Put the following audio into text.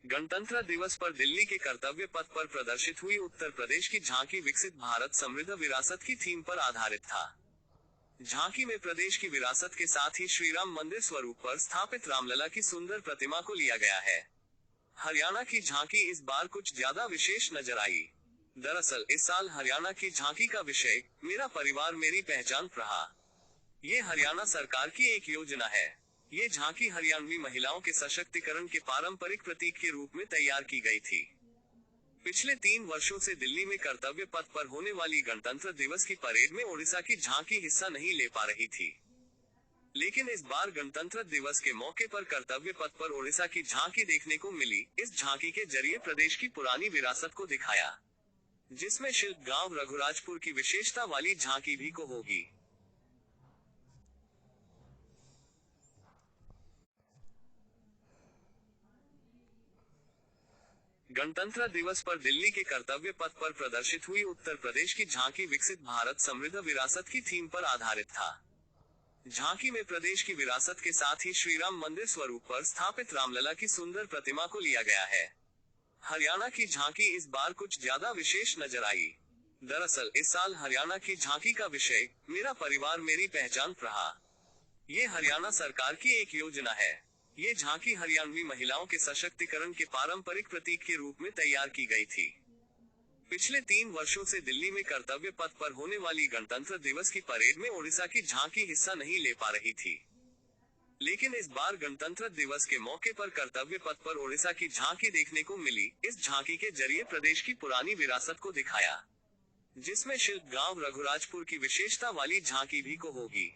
गणतंत्र दिवस पर दिल्ली के कर्तव्य पथ पर प्रदर्शित हुई उत्तर प्रदेश की झांकी विकसित भारत समृद्ध विरासत की थीम पर आधारित था। झांकी में प्रदेश की विरासत के साथ ही श्री राम मंदिर स्वरूप पर स्थापित रामलला की सुंदर प्रतिमा को लिया गया है। हरियाणा की झांकी इस बार कुछ ज्यादा विशेष नजर आई। दरअसल इस साल हरियाणा की झांकी का विषय मेरा परिवार मेरी पहचान रहा। ये हरियाणा सरकार की एक योजना है। ये झांकी हरियाणवी महिलाओं के सशक्तिकरण के पारंपरिक प्रतीक के रूप में तैयार की गई थी। पिछले 3 वर्षों से दिल्ली में कर्तव्य पथ पर होने वाली गणतंत्र दिवस की परेड में ओडिशा की झांकी हिस्सा नहीं ले पा रही थी। लेकिन इस बार गणतंत्र दिवस के मौके पर कर्तव्य पथ पर ओडिशा की झांकी देखने को मिली। इस झांकी के जरिए प्रदेश की पुरानी विरासत को दिखाया, जिसमें शिल्प गांव रघुराजपुर की विशेषता वाली झांकी भी को होगी। गणतंत्र दिवस पर दिल्ली के कर्तव्य पथ पर प्रदर्शित हुई उत्तर प्रदेश की झांकी विकसित भारत समृद्ध विरासत की थीम पर आधारित था। झांकी में प्रदेश की विरासत के साथ ही श्री राम मंदिर स्वरूप पर स्थापित रामलला की सुंदर प्रतिमा को लिया गया है। हरियाणा की झांकी इस बार कुछ ज्यादा विशेष नजर आई। दरअसल इस साल हरियाणा की झांकी का विषय मेरा परिवार मेरी पहचान रहा। ये हरियाणा सरकार की एक योजना है। ये झांकी हरियाणवी महिलाओं के सशक्तिकरण के पारंपरिक प्रतीक के रूप में तैयार की गई थी। पिछले 3 वर्षों से दिल्ली में कर्तव्य पथ पर होने वाली गणतंत्र दिवस की परेड में ओडिशा की झांकी हिस्सा नहीं ले पा रही थी। लेकिन इस बार गणतंत्र दिवस के मौके पर कर्तव्य पथ पर ओडिशा की झांकी देखने को मिली। इस झांकी के जरिए प्रदेश की पुरानी विरासत को दिखाया, जिसमें शिल्प गांव रघुराजपुर की विशेषता वाली झांकी भी को होगी।